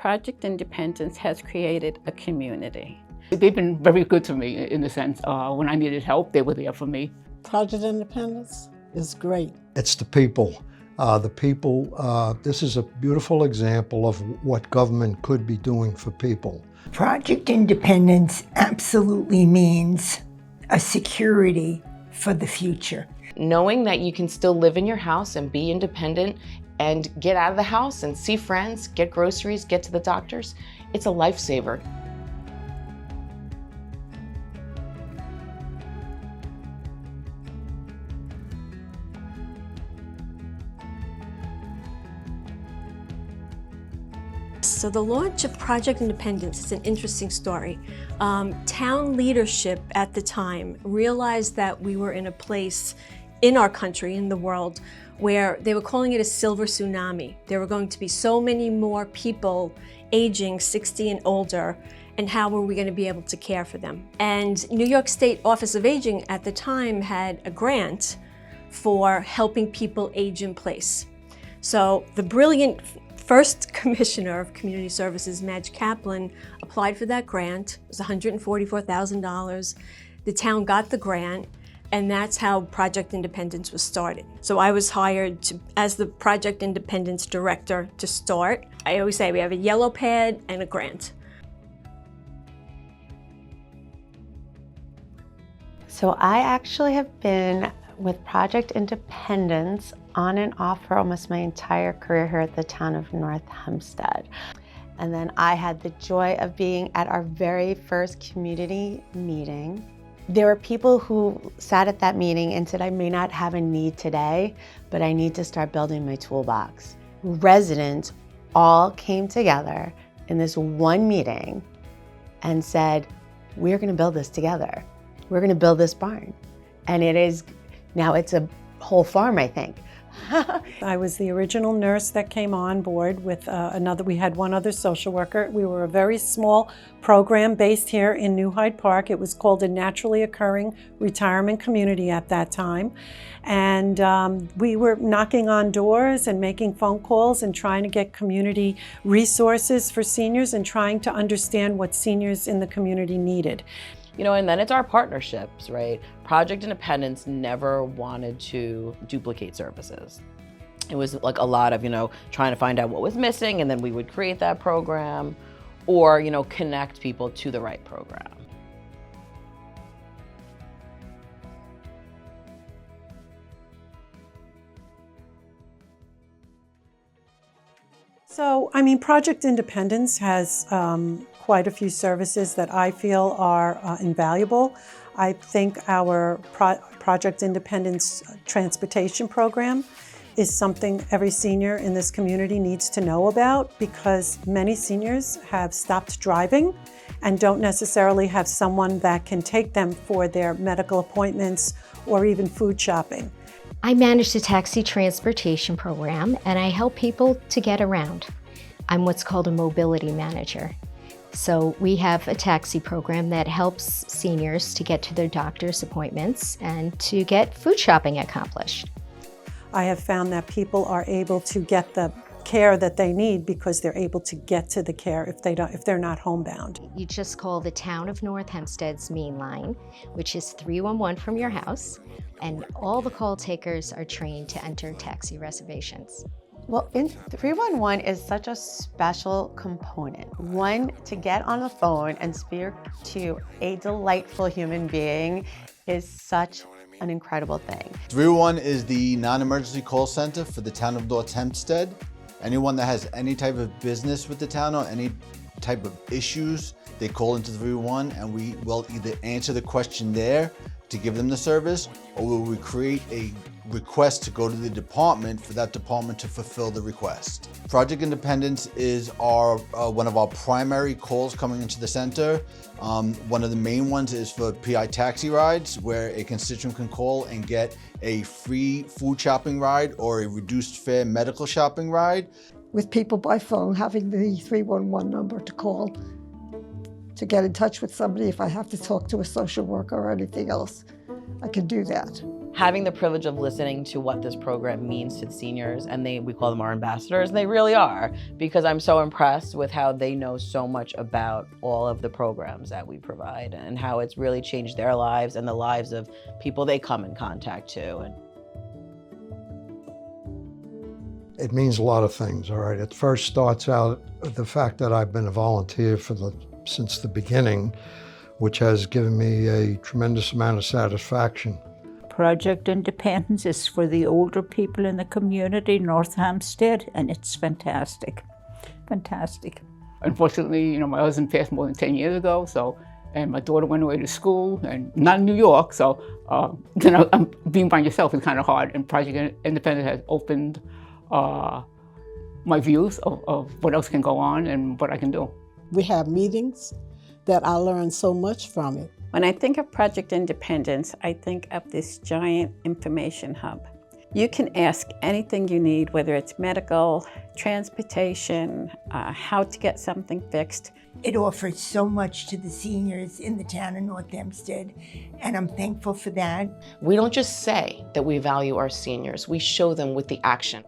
Project Independence has created a community. They've been very good to me in the sense, when I needed help, they were there for me. Project Independence is great. It's the people. This is a beautiful example of what government could be doing for people. Project Independence absolutely means a security for the future. Knowing that you can still live in your house and be independent and get out of the house and see friends, get groceries, get to the doctors, it's a lifesaver. So the launch of Project Independence is an interesting story. Town leadership at the time realized that we were in a place in our country, in the world, where they were calling it a silver tsunami. There were going to be so many more people aging 60 and older, and how were we going to be able to care for them? And New York State Office of Aging at the time had a grant for helping people age in place. So the brilliant first commissioner of community services, Madge Kaplan, applied for that grant. It was $144,000. The town got the grant, and that's how Project Independence was started. So I was hired as the Project Independence director to start. I always say we have a yellow pad and a grant. So I actually have been with Project Independence on and off for almost my entire career here at the town of North Hempstead. And then I had the joy of being at our very first community meeting. There were people who sat at that meeting and said, I may not have a need today, but I need to start building my toolbox. Residents all came together in this one meeting and said, we're gonna build this together. We're gonna build this barn. And now it's a whole farm, I think. I was the original nurse that came on board with we had one other social worker. We were a very small program based here in New Hyde Park. It was called a naturally occurring retirement community at that time. And we were knocking on doors and making phone calls and trying to get community resources for seniors and trying to understand what seniors in the community needed. And then it's our partnerships, right? Project Independence never wanted to duplicate services. It was like a lot of, trying to find out what was missing, and then we would create that program or, connect people to the right program. So, Project Independence has quite a few services that I feel are invaluable. I think our Project Independence transportation program is something every senior in this community needs to know about, because many seniors have stopped driving and don't necessarily have someone that can take them for their medical appointments or even food shopping. I manage the taxi transportation program, and I help people to get around. I'm what's called a mobility manager. So we have a taxi program that helps seniors to get to their doctor's appointments and to get food shopping accomplished. I have found that people are able to get the care that they need because they're able to get to the care if they're not homebound. You just call the town of North Hempstead's main line, which is 311 from your house, and all the call takers are trained to enter taxi reservations. Well, 311 is such a special component. One, to get on the phone and speak to a delightful human being is such an incredible thing. 311 is the non-emergency call center for the town of North Hempstead. Anyone that has any type of business with the town or any type of issues, they call into 311, and we will either answer the question there to give them the service, or will we create a request to go to the department for that department to fulfill the request. Project Independence is one of our primary calls coming into the center. One of the main ones is for PI taxi rides, where a constituent can call and get a free food shopping ride or a reduced fare medical shopping ride. With people by phone, having the 311 number to call to get in touch with somebody. If I have to talk to a social worker or anything else, I can do that. having the privilege of listening to what this program means to the seniors, and we call them our ambassadors, and they really are, because I'm so impressed with how they know so much about all of the programs that we provide and how it's really changed their lives and the lives of people they come in contact to. It means a lot of things, all right? It first starts out with the fact that I've been a volunteer since the beginning, which has given me a tremendous amount of satisfaction. Project Independence is for the older people in the community, North Hampstead, and it's fantastic. Fantastic. Unfortunately, my husband passed more than 10 years ago, and my daughter went away to school, and not in New York, so being by yourself is kind of hard, and Project Independence has opened my views of what else can go on and what I can do. We have meetings that I learned so much from it. When I think of Project Independence, I think of this giant information hub. You can ask anything you need, whether it's medical, transportation, how to get something fixed. It offers so much to the seniors in the town of North Hempstead, and I'm thankful for that. We don't just say that we value our seniors, we show them with the action.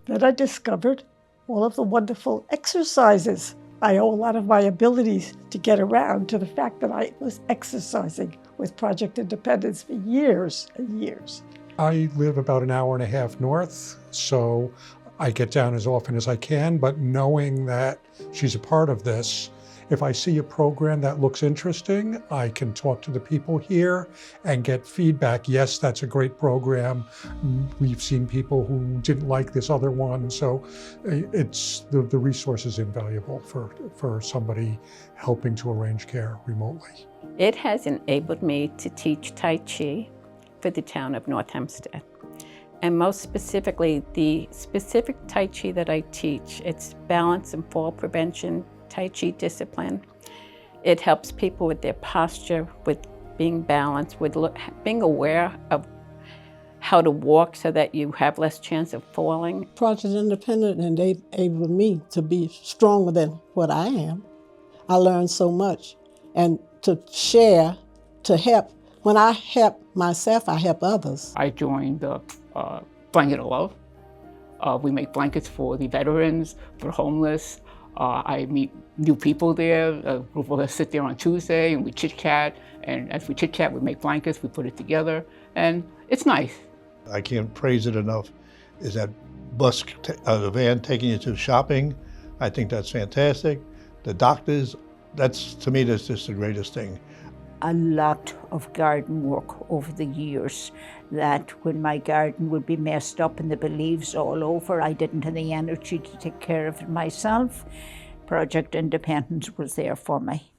Then I discovered all of the wonderful exercises. I owe a lot of my abilities to get around to the fact that I was exercising with Project Independence for years and years. I live about an hour and a half north, so I get down as often as I can, but knowing that she's a part of this, if I see a program that looks interesting, I can talk to the people here and get feedback. Yes, that's a great program. We've seen people who didn't like this other one. So it's the resource is invaluable for somebody helping to arrange care remotely. It has enabled me to teach Tai Chi for the town of North Hempstead. And most specifically, the specific Tai Chi that I teach, it's balance and fall prevention Tai Chi discipline. It helps people with their posture, with being balanced, with being aware of how to walk so that you have less chance of falling. Project Independent enabled me to be stronger than what I am. I learned so much, and to share, to help. When I help myself, I help others. I joined the Blanket of Love. We make blankets for the veterans, for homeless. I meet new people there. A group of us sit there on Tuesday and we chit-chat. And as we chit-chat, we make blankets, we put it together, and it's nice. I can't praise it enough. Is that bus, the van taking you to shopping? I think that's fantastic. The doctors, to me, that's just the greatest thing. A lot of garden work over the years, that when my garden would be messed up and there'd be leaves all over, I didn't have the energy to take care of it myself. Project Independence was there for me.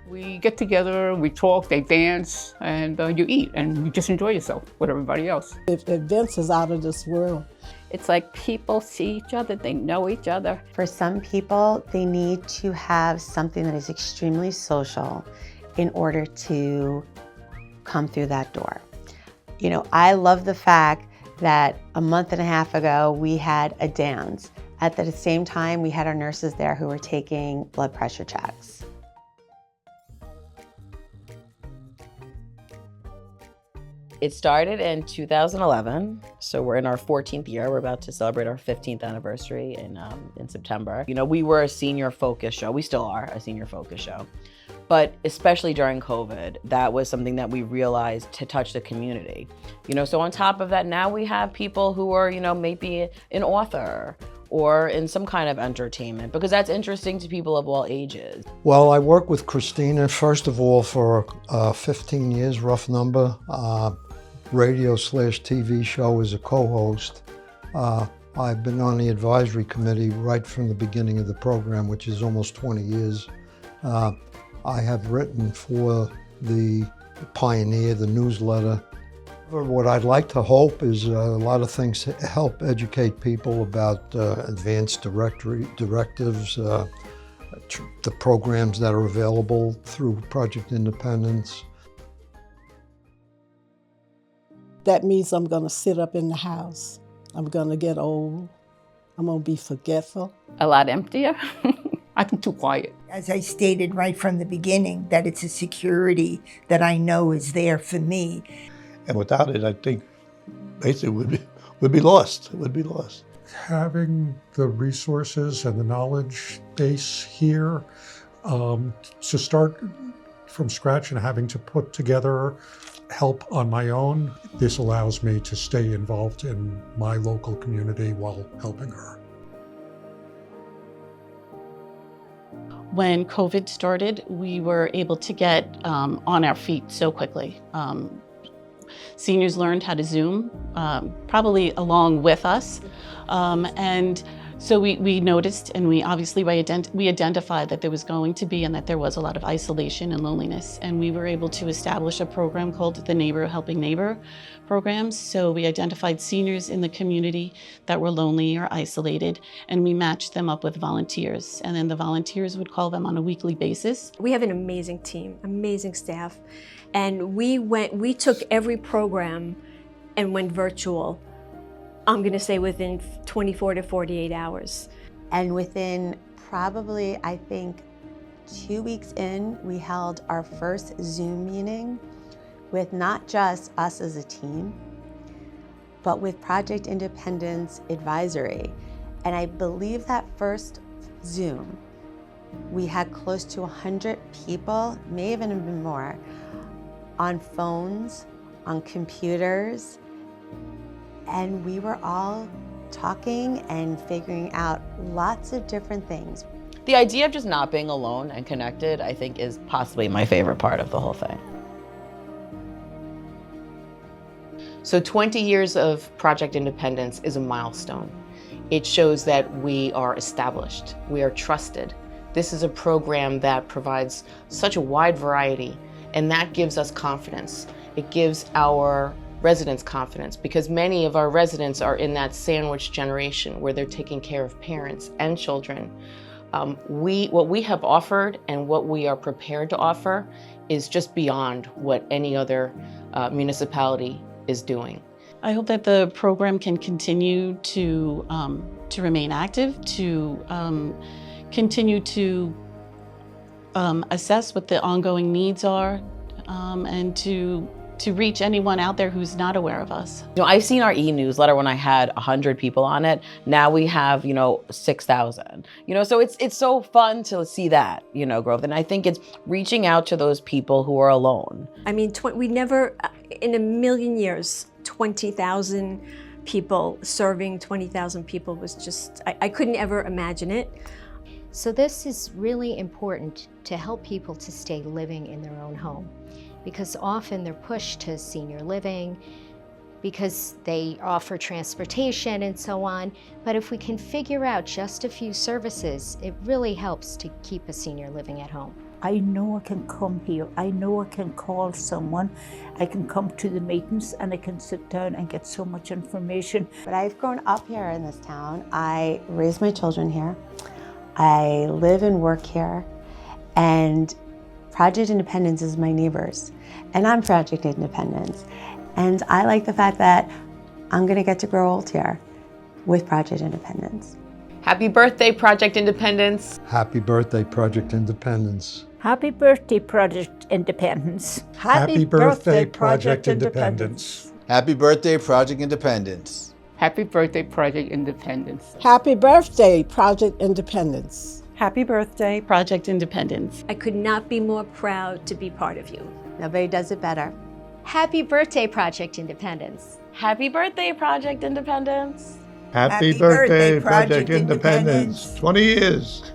We get together, we talk, they dance, and you eat, and you just enjoy yourself with everybody else. Events is out of this world. It's like people see each other, they know each other. For some people, they need to have something that is extremely social in order to come through that door. I love the fact that a month and a half ago, we had a dance. At the same time, we had our nurses there who were taking blood pressure checks. It started in 2011, so we're in our 14th year. We're about to celebrate our 15th anniversary in September. We were a senior focus show. We still are a senior focus show. But especially during COVID, that was something that we realized to touch the community. So on top of that, now we have people who are, maybe an author or in some kind of entertainment, because that's interesting to people of all ages. Well, I worked with Christina, first of all, for 15 years, rough number. Radio/TV show as a co-host. I've been on the advisory committee right from the beginning of the program, which is almost 20 years. I have written for the Pioneer, the newsletter. What I'd like to hope is a lot of things to help educate people about advanced directives, the programs that are available through Project Independence. That means I'm going to sit up in the house. I'm going to get old. I'm going to be forgetful. A lot emptier. I think too quiet. As I stated right from the beginning, that it's a security that I know is there for me. And without it, I think basically would be lost. It would be lost. Having the resources and the knowledge base here to start from scratch and having to put together help on my own, this allows me to stay involved in my local community while helping her. When COVID started, we were able to get on our feet so quickly. Seniors learned how to Zoom, probably along with us. And so we noticed, and we obviously we identified that there was going to be and that there was a lot of isolation and loneliness. And we were able to establish a program called the Neighbor Helping Neighbor programs. So we identified seniors in the community that were lonely or isolated, and we matched them up with volunteers. And then the volunteers would call them on a weekly basis. We have an amazing team, amazing staff. And we took every program and went virtual, I'm gonna say within 24 to 48 hours. And within probably, I think, 2 weeks in, we held our first Zoom meeting with not just us as a team, but with Project Independence Advisory. And I believe that first Zoom, we had close to 100 people, may even have been more, on phones, on computers, and we were all talking and figuring out lots of different things. The idea of just not being alone and connected, I think, is possibly my favorite part of the whole thing. So 20 years of Project Independence is a milestone. It shows that we are established, we are trusted. This is a program that provides such a wide variety, and that gives us confidence. It gives our residents confidence, because many of our residents are in that sandwich generation where they're taking care of parents and children. What we have offered and what we are prepared to offer is just beyond what any other municipality is doing. I hope that the program can continue to remain active, to continue to assess what the ongoing needs are, and to reach anyone out there who's not aware of us. You know, I've seen our e-newsletter when I had 100 people on it. Now we have, 6,000. So it's so fun to see that, growth. And I think it's reaching out to those people who are alone. I mean, we never, in a million years, 20,000 people serving 20,000 people was just, I couldn't ever imagine it. So this is really important to help people to stay living in their own home, because often they're pushed to senior living because they offer transportation and so on. But if we can figure out just a few services, it really helps to keep a senior living at home. I know I can come here. I know I can call someone. I can come to the meetings and I can sit down and get so much information. But I've grown up here in this town. I raised my children here. I live and work here. And Project Independence is my neighbors. And I'm Project Independence. And I like the fact that I'm gonna get to grow old here with Project Independence. Happy birthday, Project Independence. Happy birthday, Project Independence. Happy birthday, Project Independence. Happy birthday, Project Independence. Happy birthday, Project Independence. Happy birthday, Project Independence. Happy birthday, Project Independence. Happy birthday, Project Independence. I could not be more proud to be part of you. Nobody does it better. Happy birthday, Project Independence. Happy birthday, Project Independence. Happy birthday, Project Independence. 20 years.